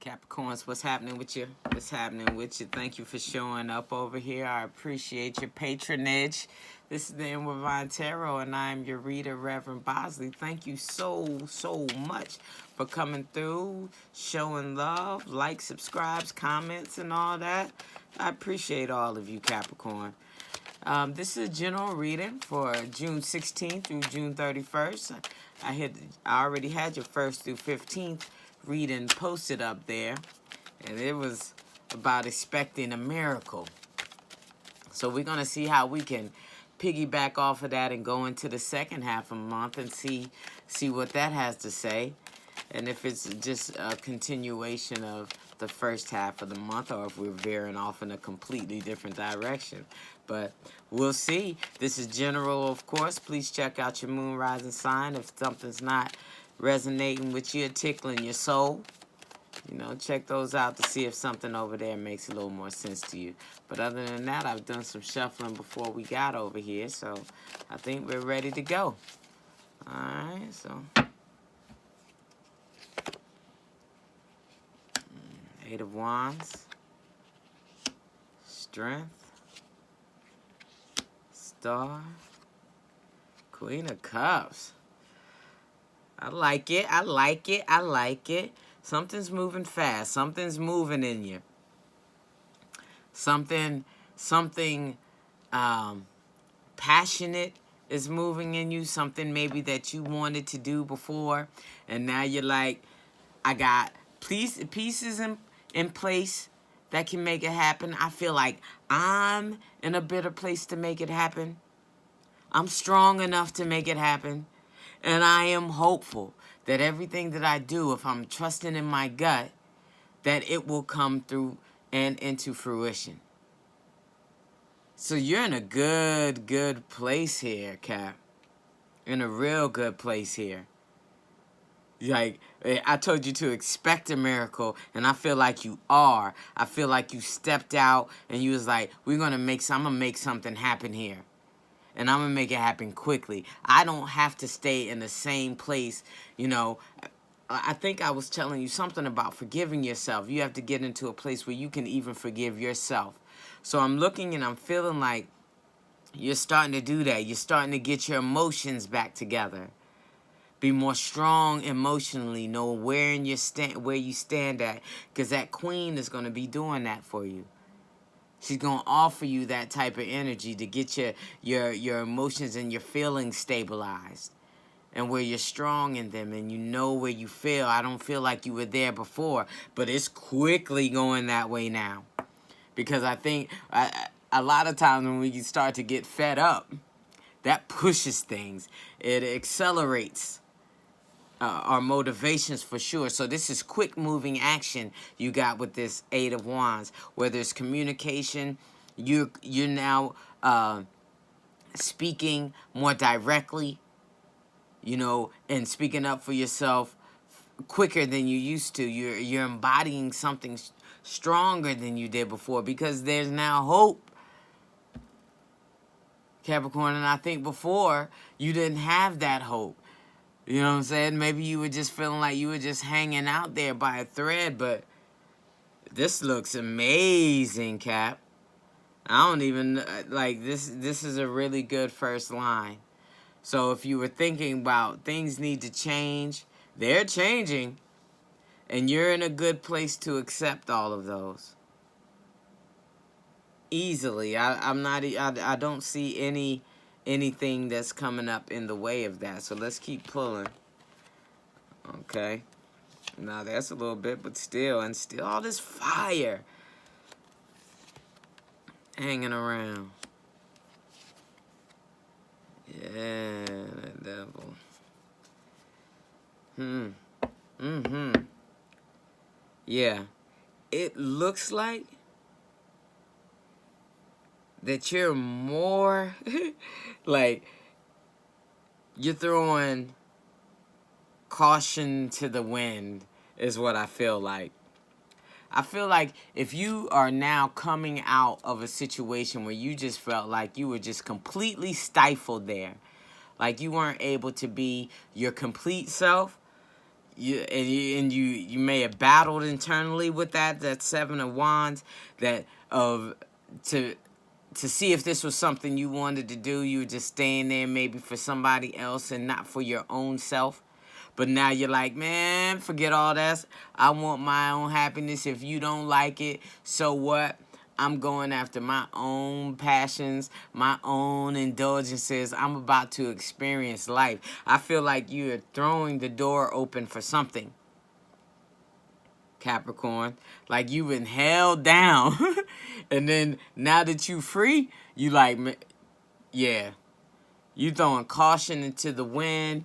Capricorns, what's happening with you? What's happening with you? Thank you for showing up over here. I appreciate your patronage. This is the Inward Vine Tarot, and I'm your reader, Reverend Bosley. Thank you so much for coming through, showing love, like, subscribes, comments, and all that. I appreciate all of you, Capricorn. This is a general reading for June 16th through June 31st. I already had your 1st through 15th reading posted up there, and it was about expecting a miracle. So we're going to see how we can piggyback off of that and go into the second half of the month and see what that has to say, and if it's just a continuation of the first half of the month or if we're veering off in a completely different direction. But we'll see. This is general, of course. Please check out your moon, rising sign. If something's not resonating with you, tickling your soul, you know, check those out to see if something over there makes a little more sense to you. But other than that, I've done some shuffling before we got over here, so I think we're ready to go. All right, so Eight of Wands, Strength, Star, Queen of Cups. I like it. I like it. I like it. Something's moving fast. Something's moving in you. Something passionate is moving in you. Something maybe that you wanted to do before, and now you're like, I got pieces in place that can make it happen. I feel like I'm in a better place to make it happen. I'm strong enough to make it happen. And I am hopeful that everything that I do, if I'm trusting in my gut, that it will come through and into fruition. So you're in a good place here, Cap. In a real good place here. Like, I told you to expect a miracle, and I feel like you are. I feel like you stepped out, and you was like, I'm going to make something happen here. And I'm going to make it happen quickly. I don't have to stay in the same place. You know, I think I was telling you something about forgiving yourself. You have to get into a place where you can even forgive yourself. So I'm looking and I'm feeling like you're starting to do that. You're starting to get your emotions back together. Be more strong emotionally. Know where you stand at. Because that queen is going to be doing that for you. She's going to offer you that type of energy to get your emotions and your feelings stabilized. And where you're strong in them and you know where you feel. I don't feel like you were there before, but it's quickly going that way now. Because I think a lot of times when we start to get fed up, that pushes things. It accelerates our motivations for sure. So this is quick moving action you got with this Eight of Wands. Where there's communication, you're now speaking more directly, you know, and speaking up for yourself quicker than you used to. You're embodying something stronger than you did before because there's now hope, Capricorn. And I think before you didn't have that hope. You know what I'm saying? Maybe you were just feeling like you were just hanging out there by a thread, but this looks amazing, Cap. I don't even, like, this is a really good first line. So if you were thinking about things need to change, they're changing, and you're in a good place to accept all of those. Easily. I don't see anything that's coming up in the way of that. So let's keep pulling. Okay. Now that's a little bit, but still all this fire hanging around. Yeah, that devil. Yeah. It looks like that you're more like you're throwing caution to the wind is what I feel like. I feel like if you are now coming out of a situation where you just felt like you were just completely stifled there, like you weren't able to be your complete self, you may have battled internally with that Seven of Wands, to see if this was something you wanted to do. You were just staying there maybe for somebody else and not for your own self. But now you're like, man, forget all that. I want my own happiness. If you don't like it, so what? I'm going after my own passions, my own indulgences. I'm about to experience life. I feel like you're throwing the door open for something, Capricorn. Like you've been held down. And then now that you free, you like, yeah. You throwing caution into the wind.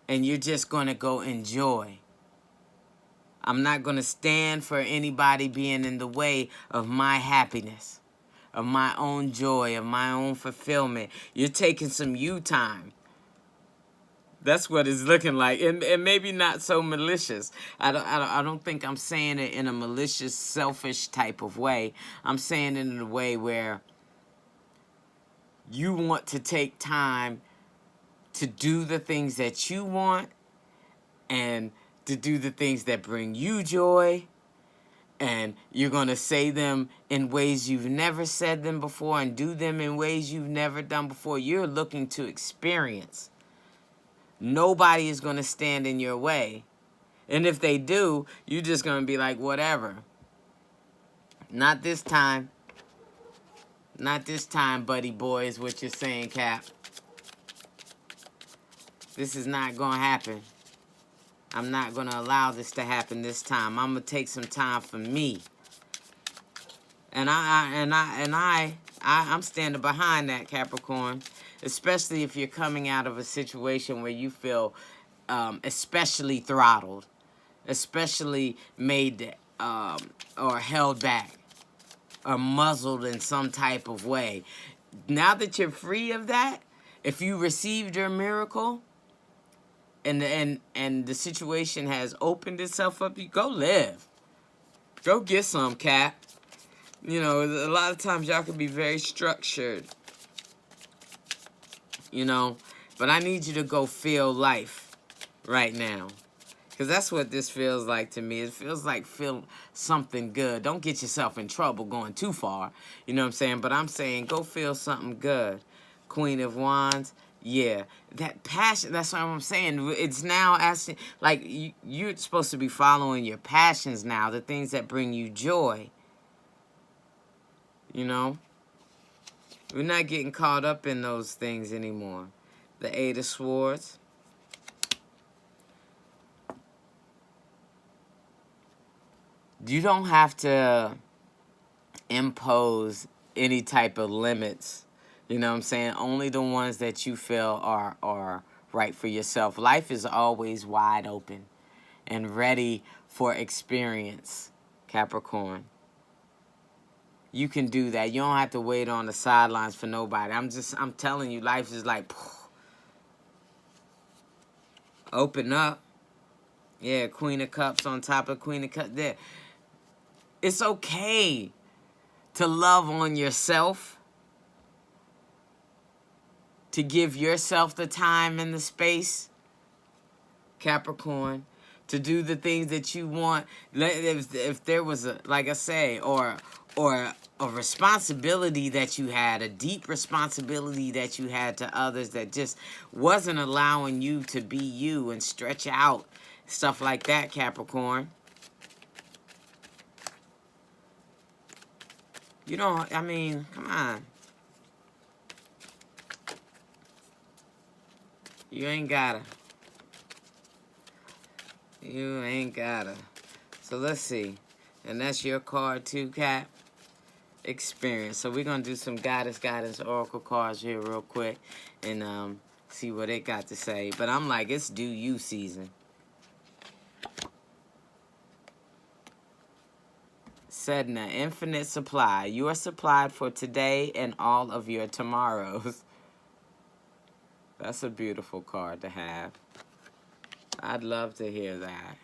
And you're just going to go enjoy. I'm not going to stand for anybody being in the way of my happiness, of my own joy, of my own fulfillment. You're taking some you time. That's what it's looking like. And maybe not so malicious. I don't think I'm saying it in a malicious, selfish type of way. I'm saying it in a way where you want to take time to do the things that you want and to do the things that bring you joy, and you're going to say them in ways you've never said them before and do them in ways you've never done before. You're looking to experience. Nobody is going to stand in your way. And if they do, you're just going to be like, whatever. Not this time. Not this time, buddy boy, is what you're saying, Cap. This is not going to happen. I'm not going to allow this to happen this time. I'm going to take some time for me. And I'm standing behind that, Capricorn. Especially if you're coming out of a situation where you feel especially throttled. Especially made or held back. Or muzzled in some type of way. Now that you're free of that, if you received your miracle, and the situation has opened itself up, you go live. Go get some, Cap. You know, a lot of times y'all can be very structured. You know, but I need you to go feel life right now. Because that's what this feels like to me. It feels like feel something good. Don't get yourself in trouble going too far. You know what I'm saying? But I'm saying go feel something good. Queen of Wands. Yeah, that passion, that's what I'm saying. It's now asking, like, you're supposed to be following your passions now, the things that bring you joy. You know? We're not getting caught up in those things anymore. The Eight of Swords. You don't have to impose any type of limits. You know what I'm saying? Only the ones that you feel are right for yourself. Life is always wide open and ready for experience, Capricorn. You can do that. You don't have to wait on the sidelines for nobody. I'm telling you, life is like, open up. Yeah, Queen of Cups on top of Queen of Cups there. It's okay to love on yourself. To give yourself the time and the space, Capricorn, to do the things that you want. If there was a, like I say, or a responsibility that you had, a deep responsibility that you had to others that just wasn't allowing you to be you and stretch out, stuff like that, Capricorn. You don't, I mean, come on. You ain't gotta. You ain't gotta. So let's see. And that's your card too, Cap. Experience. So we're going to do some Guidance Oracle cards here real quick. And see what it got to say. But I'm like, it's do you season. Sedna, infinite supply. You are supplied for today and all of your tomorrows. That's a beautiful card to have. I'd love to hear that.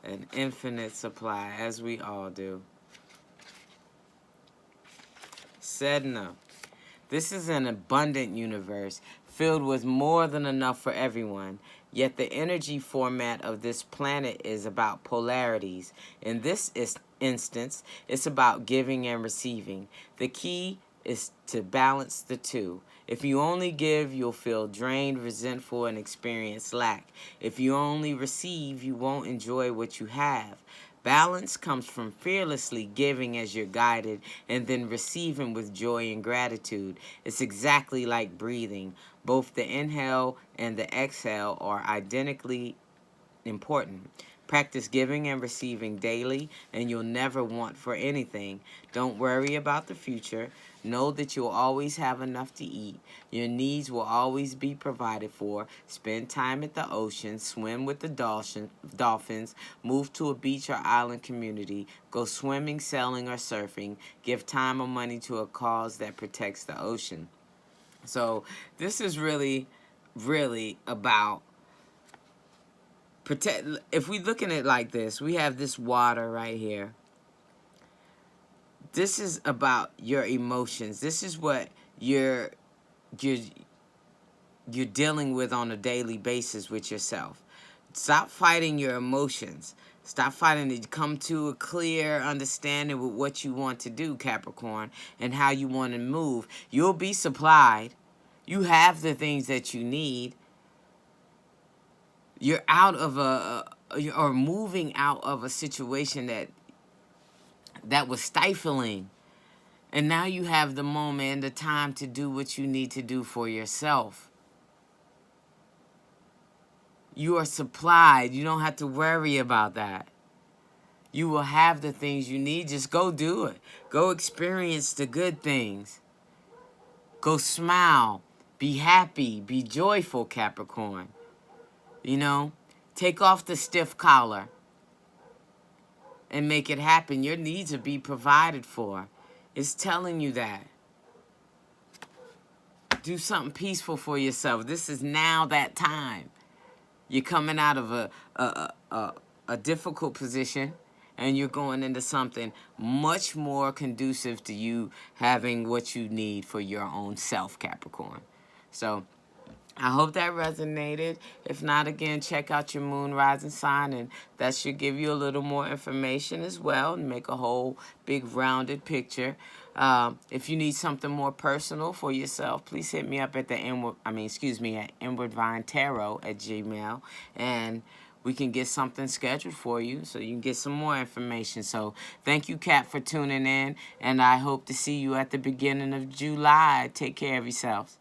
An infinite supply, as we all do. Sedna. This is an abundant universe filled with more than enough for everyone. Yet the energy format of this planet is about polarities. In this instance, it's about giving and receiving. The key is to balance the two. If you only give, you'll feel drained, resentful, and experience lack. If you only receive, you won't enjoy what you have. Balance comes from fearlessly giving as you're guided and then receiving with joy and gratitude. It's exactly like breathing. Both the inhale and the exhale are identically important. Practice giving and receiving daily, and you'll never want for anything. Don't worry about the future. Know that you'll always have enough to eat. Your needs will always be provided for. Spend time at the ocean. Swim with the dolphins. Move to a beach or island community. Go swimming, sailing, or surfing. Give time or money to a cause that protects the ocean. So this is really, really about protect. If we look at it like this, we have this water right here. This is about your emotions. This is what you're dealing with on a daily basis with yourself. Stop fighting your emotions. Stop fighting to come to a clear understanding with what you want to do, Capricorn, and how you want to move. You'll be supplied. You have the things that you need. You're out of or moving out of a situation that was stifling. And now you have the moment and the time to do what you need to do for yourself. You are supplied. You don't have to worry about that. You will have the things you need. Just go do it. Go experience the good things. Go smile. Be happy. Be joyful, Capricorn. You know, take off the stiff collar and make it happen. Your needs will be provided for. It's telling you that. Do something peaceful for yourself. This is now that time. You're coming out of a difficult position, and you're going into something much more conducive to you having what you need for your own self, Capricorn. So I hope that resonated. If not, again, check out your moon rising sign, and that should give you a little more information as well and make a whole big rounded picture. If you need something more personal for yourself, please hit me up at at inwardvinetarot@gmail, and we can get something scheduled for you so you can get some more information. So thank you, Cap, for tuning in, and I hope to see you at the beginning of July. Take care of yourselves.